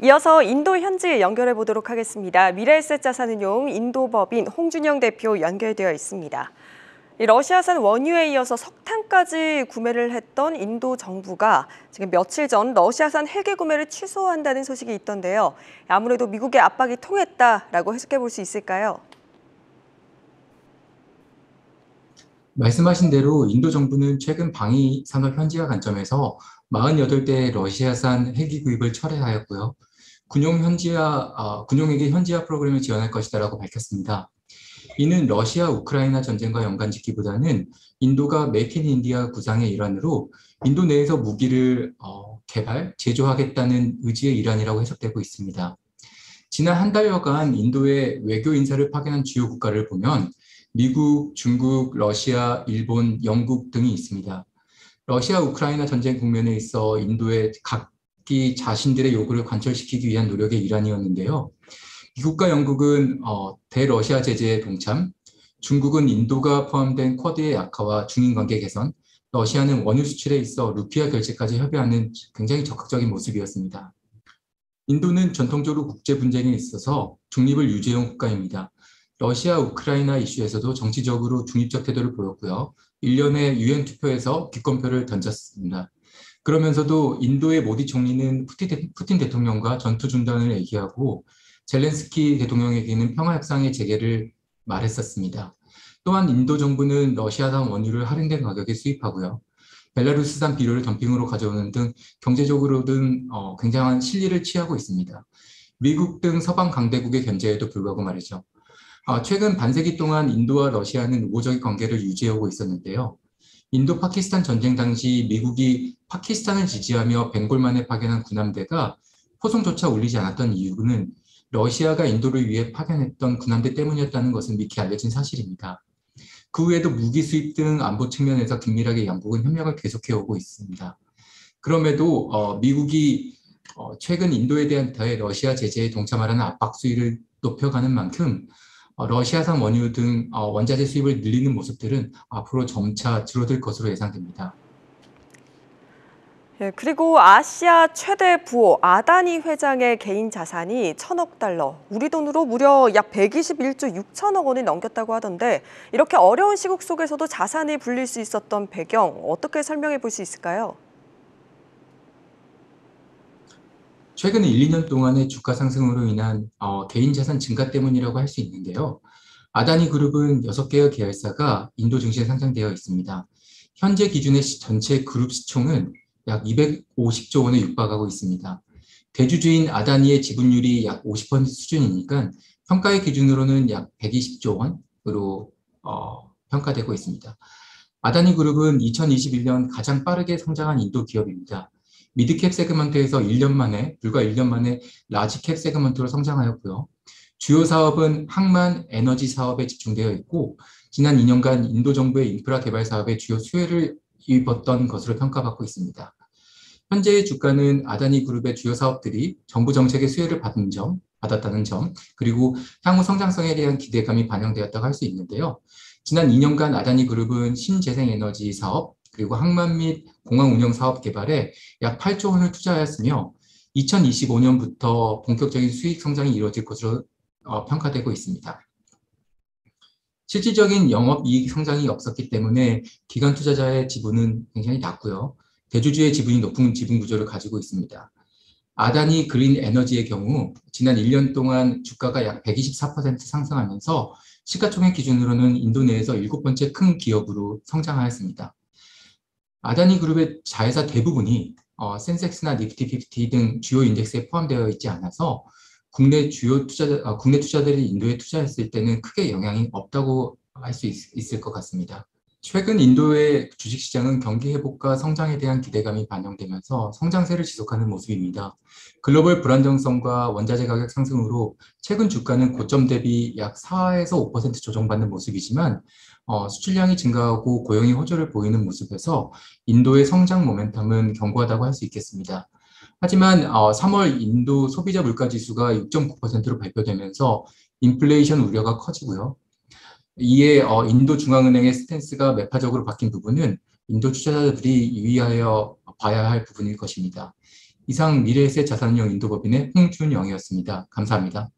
이어서 인도 현지 연결해 보도록 하겠습니다. 미래에셋 자산운용 인도법인 홍준영 대표 연결되어 있습니다. 러시아산 원유에 이어서 석탄까지 구매를 했던 인도 정부가 지금 며칠 전 러시아산 헬기 구매를 취소한다는 소식이 있던데요. 아무래도 미국의 압박이 통했다라고 해석해 볼 수 있을까요? 말씀하신 대로 인도 정부는 최근 방위 산업 현지화 관점에서 48대 러시아산 헬기 구입을 철회하였고요. 군용에게 현지화 프로그램을 지원할 것이다라고 밝혔습니다. 이는 러시아 우크라이나 전쟁과 연관짓기보다는 인도가 메이크 인 인디아 구상의 일환으로 인도 내에서 무기를 제조하겠다는 의지의 일환이라고 해석되고 있습니다. 지난 한 달여간 인도에 외교 인사를 파견한 주요 국가를 보면 미국, 중국, 러시아, 일본, 영국 등이 있습니다. 러시아 우크라이나 전쟁 국면에 있어 인도의 각기 자신들의 요구를 관철시키기 위한 노력의 일환이었는데요. 미국과 영국은 대러시아 제재에 동참, 중국은 인도가 포함된 쿼드의 약화와 중인 관계 개선, 러시아는 원유 수출에 있어 루피아 결제까지 협의하는 굉장히 적극적인 모습이었습니다. 인도는 전통적으로 국제 분쟁에 있어서 중립을 유지해온 국가입니다. 러시아 우크라이나 이슈에서도 정치적으로 중립적 태도를 보였고요. 일련의 유엔 투표에서 기권표를 던졌습니다. 그러면서도 인도의 모디 총리는 푸틴 대통령과 전투 중단을 얘기하고 젤렌스키 대통령에게는 평화 협상의 재개를 말했었습니다. 또한 인도 정부는 러시아산 원유를 할인된 가격에 수입하고요. 벨라루스산 비료를 덤핑으로 가져오는 등 경제적으로든 굉장한 실리를 취하고 있습니다. 미국 등 서방 강대국의 견제에도 불구하고 말이죠. 최근 반세기 동안 인도와 러시아는 우호적 관계를 유지하고 있었는데요. 인도 파키스탄 전쟁 당시 미국이 파키스탄을 지지하며 벵골만에 파견한 군함대가 포송조차 울리지 않았던 이유는 러시아가 인도를 위해 파견했던 군함대 때문이었다는 것은 미리 알려진 사실입니다. 그 후에도 무기 수입 등 안보 측면에서 긴밀하게 양국은 협력을 계속해오고 있습니다. 그럼에도 미국이 최근 인도에 대한 대러시아 제재에 동참하라는 압박 수위를 높여가는 만큼 러시아산 원유 등 원자재 수입을 늘리는 모습들은 앞으로 점차 줄어들 것으로 예상됩니다. 그리고 아시아 최대 부호 아다니 회장의 개인 자산이 1,000억 달러, 우리 돈으로 무려 약 121조 6천억 원이 넘겼다고 하던데 이렇게 어려운 시국 속에서도 자산이 불릴 수 있었던 배경 어떻게 설명해 볼 수 있을까요? 최근 1, 2년 동안의 주가 상승으로 인한 개인 자산 증가 때문이라고 할 수 있는데요. 아다니 그룹은 6개의 계열사가 인도 증시에 상장되어 있습니다. 현재 기준의 전체 그룹 시총은 약 250조 원에 육박하고 있습니다. 대주주인 아다니의 지분율이 약 50% 수준이니까 평가의 기준으로는 약 120조 원으로 평가되고 있습니다. 아다니 그룹은 2021년 가장 빠르게 성장한 인도 기업입니다. 미드캡 세그먼트에서 불과 1년 만에 라지캡 세그먼트로 성장하였고요. 주요 사업은 항만 에너지 사업에 집중되어 있고 지난 2년간 인도 정부의 인프라 개발 사업에 주요 수혜를 입었던 것으로 평가받고 있습니다. 현재의 주가는 아다니 그룹의 주요 사업들이 정부 정책의 수혜를 받았다는 점, 그리고 향후 성장성에 대한 기대감이 반영되었다고 할 수 있는데요. 지난 2년간 아다니 그룹은 신재생에너지 사업, 그리고 항만 및 공항 운영 사업 개발에 약 8조 원을 투자하였으며 2025년부터 본격적인 수익 성장이 이루어질 것으로 평가되고 있습니다. 실질적인 영업이익 성장이 없었기 때문에 기관 투자자의 지분은 굉장히 낮고요. 대주주의 지분이 높은 지분 구조를 가지고 있습니다. 아다니 그린 에너지의 경우 지난 1년 동안 주가가 약 124% 상승하면서 시가총액 기준으로는 인도 내에서 7번째 큰 기업으로 성장하였습니다. 아다니 그룹의 자회사 대부분이 센섹스나 니프티 50 등 주요 인덱스에 포함되어 있지 않아서 국내 투자들이 인도에 투자했을 때는 크게 영향이 없다고 할 수 있을 것 같습니다. 최근 인도의 주식시장은 경기 회복과 성장에 대한 기대감이 반영되면서 성장세를 지속하는 모습입니다. 글로벌 불안정성과 원자재 가격 상승으로 최근 주가는 고점 대비 약 4에서 5% 조정받는 모습이지만 수출량이 증가하고 고용이 호조를 보이는 모습에서 인도의 성장 모멘텀은 견고하다고 할 수 있겠습니다. 하지만 3월 인도 소비자 물가지수가 6.9%로 발표되면서 인플레이션 우려가 커지고요. 이에 인도 중앙은행의 스탠스가 매파적으로 바뀐 부분은 인도 투자자들이 유의하여 봐야 할 부분일 것입니다. 이상 미래에셋 자산운용 인도법인의 홍준영이었습니다. 감사합니다.